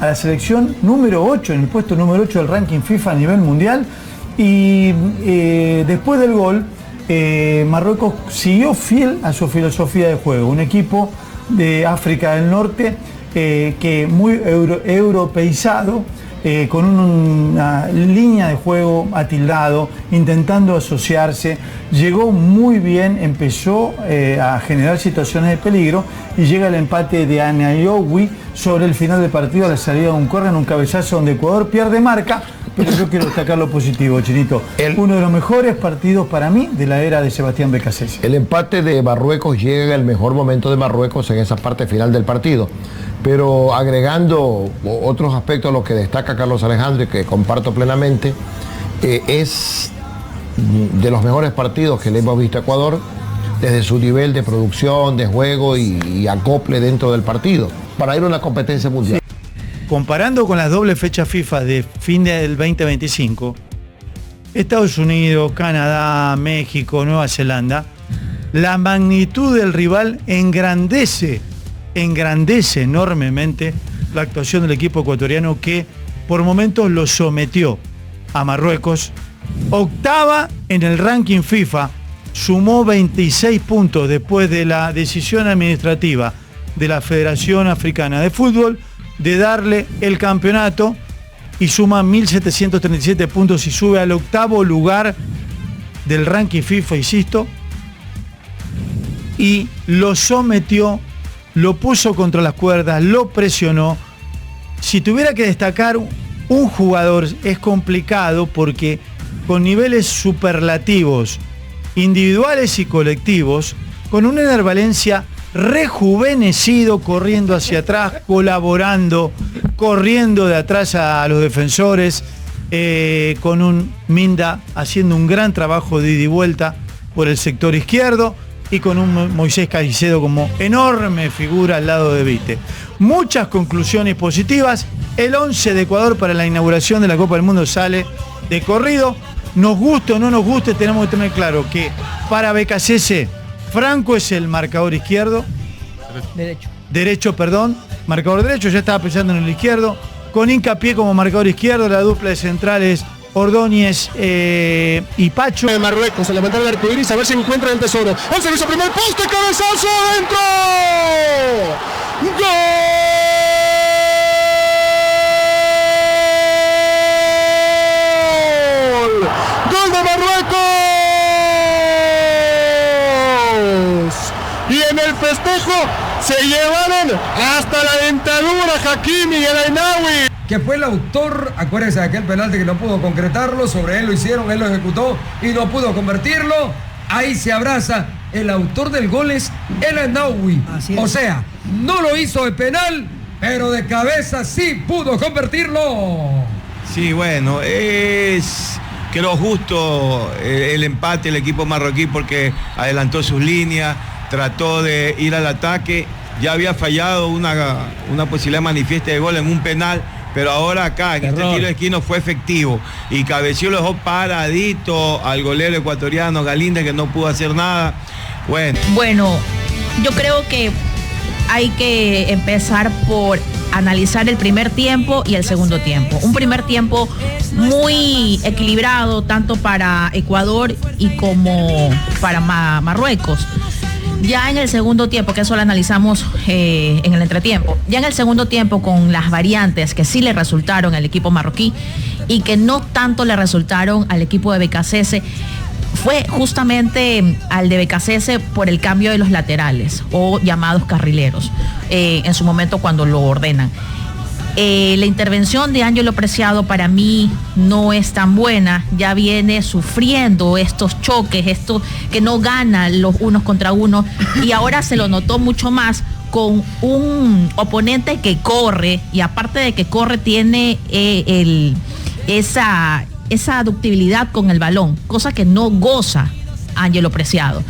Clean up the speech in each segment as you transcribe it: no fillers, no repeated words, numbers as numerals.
a la selección número 8, en el puesto número 8 del ranking FIFA a nivel mundial. Y después del gol, Marruecos siguió fiel a su filosofía de juego. Un equipo de África del Norte que muy europeizado, con una línea de juego atildado, intentando asociarse, llegó muy bien, empezó a generar situaciones de peligro y llega el empate de Anayowi sobre el final del partido a la salida de un córner, en un cabezazo donde Ecuador pierde marca. Pero yo quiero destacar lo positivo, Chinito. Uno de los mejores partidos para mí de la era de Sebastián Beccacece. El empate de Marruecos llega en el mejor momento de Marruecos en esa parte final del partido. Pero agregando otros aspectos a lo que destaca Carlos Alejandro y que comparto plenamente, es de los mejores partidos que le hemos visto a Ecuador desde su nivel de producción, de juego y acople dentro del partido para ir a una competencia mundial. Comparando con las dobles fechas FIFA de fin del 2025, Estados Unidos, Canadá, México, Nueva Zelanda, la magnitud del rival engrandece enormemente la actuación del equipo ecuatoriano, que por momentos lo sometió a Marruecos. Octava en el ranking FIFA, sumó 26 puntos después de la decisión administrativa de la Federación Africana de Fútbol de darle el campeonato, y suma 1.737 puntos y sube al octavo lugar del ranking FIFA, insisto, y lo sometió, lo puso contra las cuerdas, lo presionó. Si tuviera que destacar un jugador es complicado, porque con niveles superlativos, individuales y colectivos, con un Ener Valencia rejuvenecido, corriendo hacia atrás, colaborando, corriendo de atrás a los defensores, con un Minda haciendo un gran trabajo de ida y vuelta por el sector izquierdo, y con un Moisés Caicedo como enorme figura al lado de Vite. Muchas conclusiones positivas. El 11 de Ecuador para la inauguración de la Copa del Mundo sale de corrido. Nos guste o no nos guste, tenemos que tener claro que para Beccacece, Franco es el marcador izquierdo. Derecho, marcador derecho, ya estaba pensando en el izquierdo. Con Hincapié como marcador izquierdo, la dupla de centrales Ordóñez y Pacho. De Marruecos, a levantar el arcoíris, a ver si encuentra el tesoro. El servicio, primer poste, cabezazo, adentro. ¡Gol! ¡Gol de Marruecos! Y en el festejo se llevaron hasta la dentadura Hakimi y el Ainawi, que fue el autor, acuérdense de aquel penalti que no pudo concretarlo, sobre él lo hicieron, él lo ejecutó y no pudo convertirlo. Ahí se abraza, el autor del gol es El Ainawi. O sea, no lo hizo de penal, pero de cabeza sí pudo convertirlo. Sí, bueno, es creo justo el empate del equipo marroquí, porque adelantó sus líneas, trató de ir al ataque, ya había fallado una posibilidad manifiesta de gol en un penal, pero ahora acá, en este tiro de esquina fue efectivo, y cabeció, lo dejó paradito al golero ecuatoriano Galíndez, que no pudo hacer nada. Bueno, yo creo que hay que empezar por analizar el primer tiempo y el segundo tiempo. Un primer tiempo muy equilibrado, tanto para Ecuador y como para Marruecos. Ya en el segundo tiempo, que eso lo analizamos en el entretiempo, ya en el segundo tiempo, con las variantes que sí le resultaron al equipo marroquí y que no tanto le resultaron al equipo de Beccacece, fue justamente al de Beccacece por el cambio de los laterales o llamados carrileros, en su momento cuando lo ordenan. La intervención de Ángelo Preciado para mí no es tan buena, ya viene sufriendo estos choques, esto que no gana los unos contra uno, y ahora se lo notó mucho más con un oponente que corre, y aparte de que corre tiene esa ductibilidad con el balón, cosa que no goza Ángelo Preciado.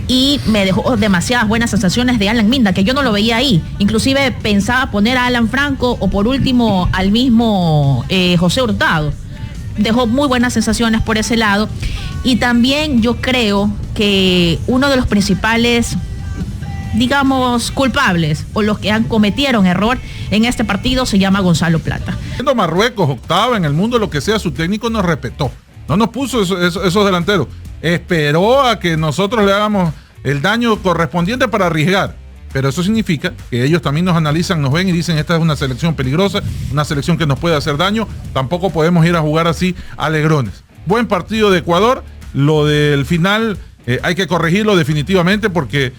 Y me dejó demasiadas buenas sensaciones de Alan Minda, que yo no lo veía ahí. Inclusive pensaba poner a Alan Franco o por último al mismo José Hurtado. Dejó muy buenas sensaciones por ese lado. Y también yo creo que uno de los principales digamos, culpables o los que cometieron error en este partido se llama Gonzalo Plata. Siendo Marruecos octava en el mundo, lo que sea, su técnico nos respetó. No nos puso esos delanteros. Esperó a que nosotros le hagamos el daño correspondiente para arriesgar. Pero eso significa que ellos también nos analizan, nos ven y dicen, esta es una selección peligrosa, una selección que nos puede hacer daño. Tampoco podemos ir a jugar así alegrones. Buen partido de Ecuador. Lo del final hay que corregirlo definitivamente porque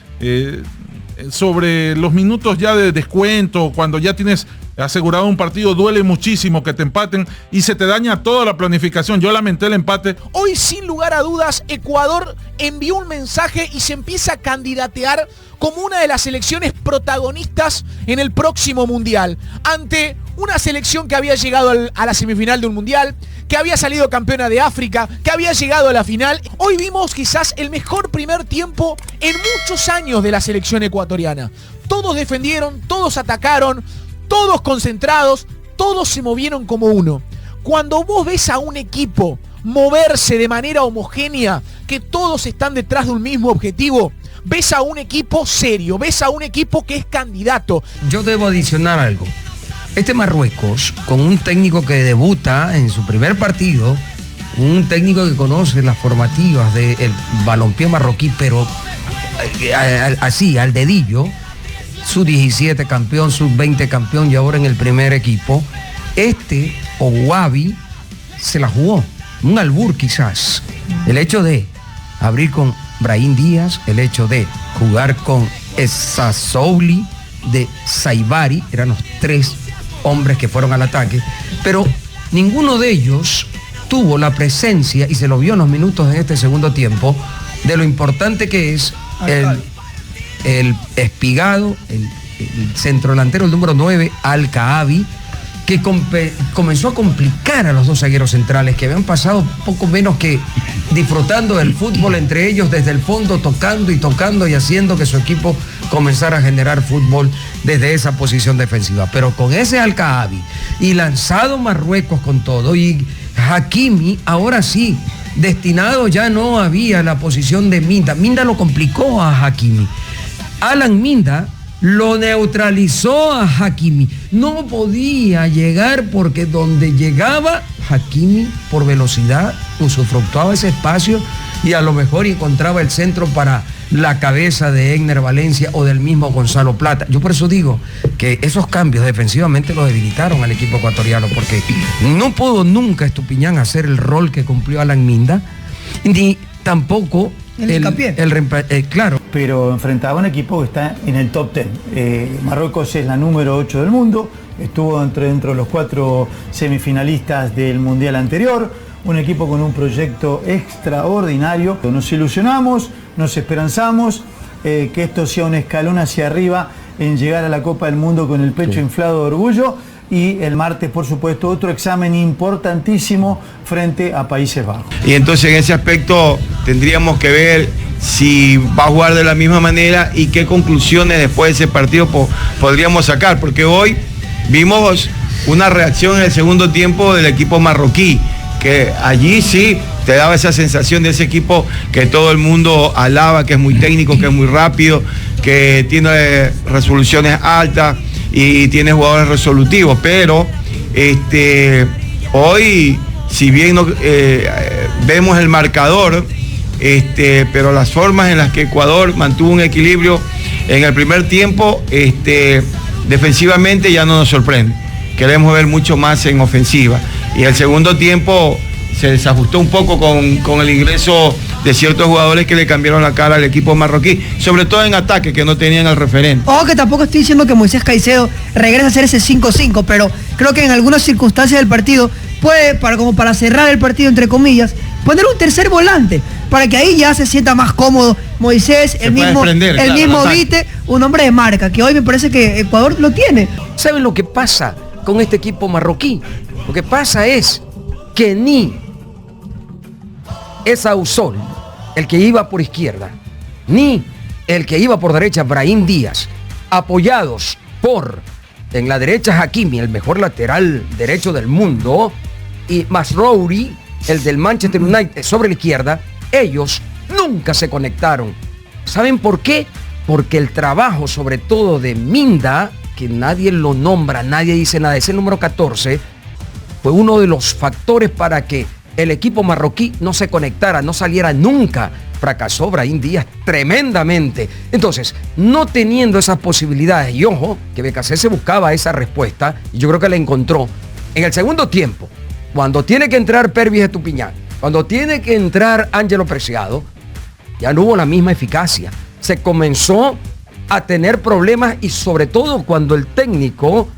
sobre los minutos ya de descuento, cuando ya tienes asegurado un partido, duele muchísimo que te empaten y se te daña toda la planificación. Yo lamenté el empate. Hoy, sin lugar a dudas, Ecuador envió un mensaje y se empieza a candidatear como una de las selecciones protagonistas en el próximo Mundial, ante una selección que había llegado a la semifinal de un Mundial, que había salido campeona de África, que había llegado a la final. Hoy vimos quizás el mejor primer tiempo en muchos años de la selección ecuatoriana. Todos defendieron, todos atacaron, todos concentrados, todos se movieron como uno. Cuando vos ves a un equipo moverse de manera homogénea, que todos están detrás de un mismo objetivo, ves a un equipo serio, ves a un equipo que es candidato. Yo debo adicionar algo. Este Marruecos, con un técnico que debuta en su primer partido, un técnico que conoce las formativas del balompié marroquí, pero así, al dedillo, sub-17 campeón, sub-20 campeón y ahora en el primer equipo, Ouabi se la jugó, un albur quizás. El hecho de abrir con Brahim Díaz, el hecho de jugar con Essasouli, de Saibari, eran los tres hombres que fueron al ataque, pero ninguno de ellos tuvo la presencia, y se lo vio en los minutos de este segundo tiempo, de lo importante que es el espigado, el centrodelantero, el número 9, Al-Kaabi, que comenzó a complicar a los dos zagueros centrales, que habían pasado poco menos que disfrutando del fútbol entre ellos desde el fondo, tocando y haciendo que su equipo comenzara a generar fútbol desde esa posición defensiva. Pero con ese Al-Kaabi y lanzado Marruecos con todo, y Hakimi, ahora sí, destinado ya no había la posición de Minda. Minda lo complicó a Hakimi. Alan Minda lo neutralizó a Hakimi. No podía llegar porque donde llegaba Hakimi por velocidad usufructuaba ese espacio y a lo mejor encontraba el centro para la cabeza de Egner Valencia o del mismo Gonzalo Plata. Yo por eso digo que esos cambios defensivamente lo debilitaron al equipo ecuatoriano, porque no pudo nunca Estupiñán hacer el rol que cumplió Alan Minda, ni tampoco claro. Pero enfrentaba a un equipo que está en el top 10. Marruecos es la número 8 del mundo, estuvo dentro de los 4 semifinalistas del Mundial anterior, un equipo con un proyecto extraordinario. Nos ilusionamos, nos esperanzamos que esto sea un escalón hacia arriba en llegar a la Copa del Mundo con el pecho inflado de orgullo. Y el martes, por supuesto, otro examen importantísimo frente a Países Bajos. Y entonces en ese aspecto tendríamos que ver si va a jugar de la misma manera y qué conclusiones después de ese partido podríamos sacar, porque hoy vimos una reacción en el segundo tiempo del equipo marroquí, que allí sí te daba esa sensación de ese equipo que todo el mundo alaba, que es muy técnico, que es muy rápido, que tiene resoluciones altas y tiene jugadores resolutivos, pero hoy, si bien vemos el marcador, pero las formas en las que Ecuador mantuvo un equilibrio en el primer tiempo, defensivamente ya no nos sorprende. Queremos ver mucho más en ofensiva. Y el segundo tiempo se desajustó un poco con el ingreso de ciertos jugadores que le cambiaron la cara al equipo marroquí, sobre todo en ataque, que no tenían el referente. Ojo que tampoco estoy diciendo que Moisés Caicedo regrese a hacer ese 5-5, pero creo que en algunas circunstancias del partido puede, como para cerrar el partido, entre comillas, poner un tercer volante, para que ahí ya se sienta más cómodo Moisés, el mismo Vite, un hombre de marca, que hoy me parece que Ecuador lo tiene. ¿Saben lo que pasa con este equipo marroquí? Lo que pasa es que ni Essasouli, el que iba por izquierda, ni el que iba por derecha, Brahim Díaz, apoyados por, en la derecha, Hakimi, el mejor lateral derecho del mundo, y Mazraoui, el del Manchester United, sobre la izquierda, ellos nunca se conectaron. ¿Saben por qué? porque el trabajo, sobre todo de Minda, que nadie lo nombra, nadie dice nada, es el número 14, fue uno de los factores para que el equipo marroquí no se conectara, no saliera nunca. Fracasó Brahim Díaz tremendamente. Entonces, no teniendo esas posibilidades, y ojo, que BKC buscaba esa respuesta, y yo creo que la encontró. En el segundo tiempo, cuando tiene que entrar Pervis Estupiñán, cuando tiene que entrar Ángelo Preciado, ya no hubo la misma eficacia. Se comenzó a tener problemas y sobre todo cuando el técnico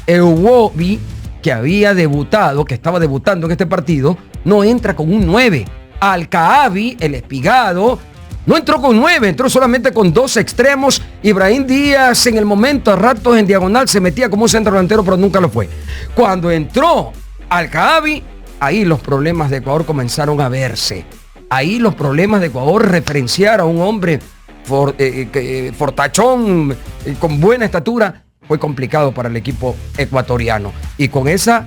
Ewobi, que había debutado, que estaba debutando en este partido, no entra con un 9. Al-Kaabi, el espigado, no entró con 9, entró solamente con 2 extremos. Ibrahim Díaz en el momento, a ratos en diagonal, se metía como un centro delantero, pero nunca lo fue. Cuando entró Al-Kaabi, ahí los problemas de Ecuador comenzaron a verse. Ahí los problemas de Ecuador, referenciar a un hombre fortachón, con buena estatura, fue complicado para el equipo ecuatoriano. Y con esa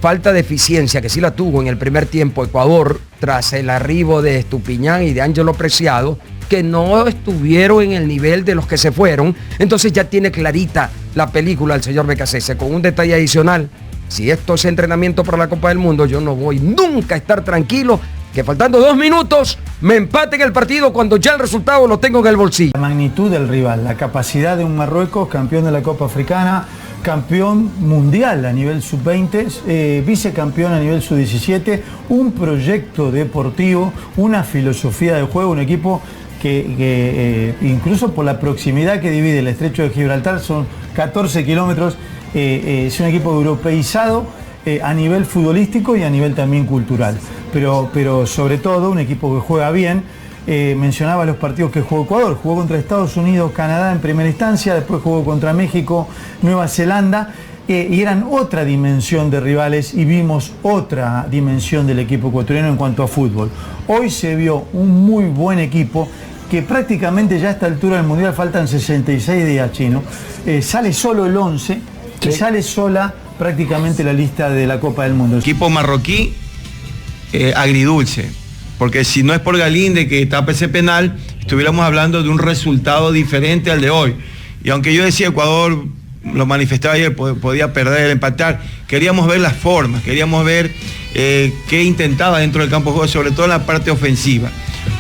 falta de eficiencia que sí la tuvo en el primer tiempo Ecuador, tras el arribo de Estupiñán y de Ángelo Preciado, que no estuvieron en el nivel de los que se fueron, entonces ya tiene clarita la película el señor Becasese. Con un detalle adicional, si esto es entrenamiento para la Copa del Mundo, yo no voy nunca a estar tranquilo que faltando 2 minutos me empaten el partido cuando ya el resultado lo tengo en el bolsillo. La magnitud del rival, la capacidad de un Marruecos, campeón de la Copa Africana, campeón mundial a nivel sub-20, vicecampeón a nivel sub-17, un proyecto deportivo, una filosofía de juego, un equipo que incluso por la proximidad que divide el estrecho de Gibraltar, son 14 kilómetros, es un equipo europeizado a nivel futbolístico y a nivel también cultural, pero sobre todo un equipo que juega bien. Mencionaba los partidos que jugó Ecuador, jugó contra Estados Unidos, Canadá en primera instancia, después jugó contra México, Nueva Zelanda, y eran otra dimensión de rivales y vimos otra dimensión del equipo ecuatoriano en cuanto a fútbol. Hoy se vio un muy buen equipo que prácticamente ya a esta altura del Mundial faltan 66 días, Chino, sale solo el 11 y sale sola prácticamente la lista de la Copa del Mundo. Equipo marroquí agridulce, porque si no es por Galinde que tapa ese penal, estuviéramos hablando de un resultado diferente al de hoy. Y aunque yo decía Ecuador, lo manifestaba ayer, podía perder, empatar, queríamos ver las formas, queríamos ver qué intentaba dentro del campo de juego, sobre todo en la parte ofensiva.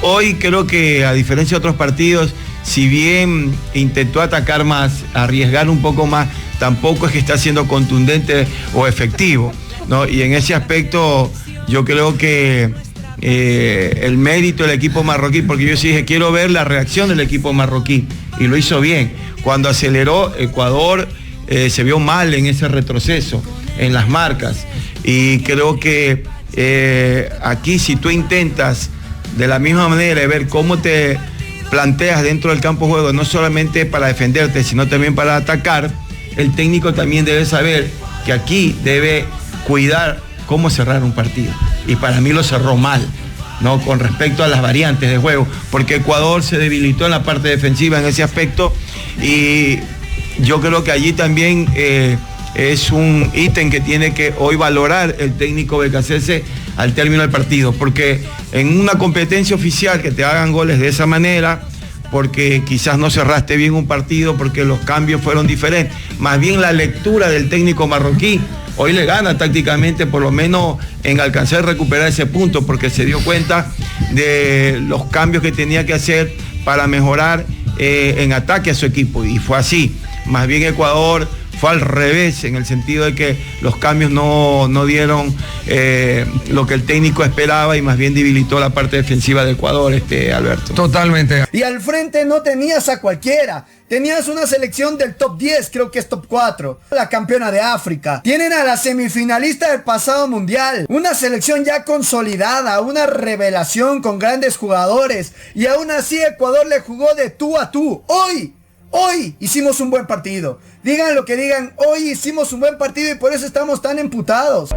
Hoy creo que, a diferencia de otros partidos, si bien intentó atacar más, arriesgar un poco más, tampoco es que está siendo contundente o efectivo, ¿no? Y en ese aspecto yo creo que el mérito del equipo marroquí, porque yo sí dije, quiero ver la reacción del equipo marroquí, y lo hizo bien. Cuando aceleró, Ecuador se vio mal en ese retroceso, en las marcas, y creo que aquí, si tú intentas de la misma manera ver cómo te planteas dentro del campo de juego, no solamente para defenderte, sino también para atacar, el técnico también debe saber que aquí debe cuidar cómo cerrar un partido. Y para mí lo cerró mal, ¿no? Con respecto a las variantes de juego, porque Ecuador se debilitó en la parte defensiva en ese aspecto, y yo creo que allí también es un ítem que tiene que hoy valorar el técnico Becasese al término del partido, porque en una competencia oficial que te hagan goles de esa manera, porque quizás no cerraste bien un partido, porque los cambios fueron diferentes, más bien la lectura del técnico marroquí hoy le gana tácticamente, por lo menos en alcanzar a recuperar ese punto, porque se dio cuenta de los cambios que tenía que hacer para mejorar en ataque a su equipo, y fue así. Más bien Ecuador fue al revés, en el sentido de que los cambios no dieron lo que el técnico esperaba, y más bien debilitó la parte defensiva de Ecuador, Alberto. Totalmente. Y al frente no tenías a cualquiera. Tenías una selección del top 10, creo que es top 4. La campeona de África. Tienen a la semifinalista del pasado mundial. Una selección ya consolidada, una revelación con grandes jugadores. Y aún así Ecuador le jugó de tú a tú. Hoy hicimos un buen partido. Digan lo que digan, hoy hicimos un buen partido y por eso estamos tan emputados.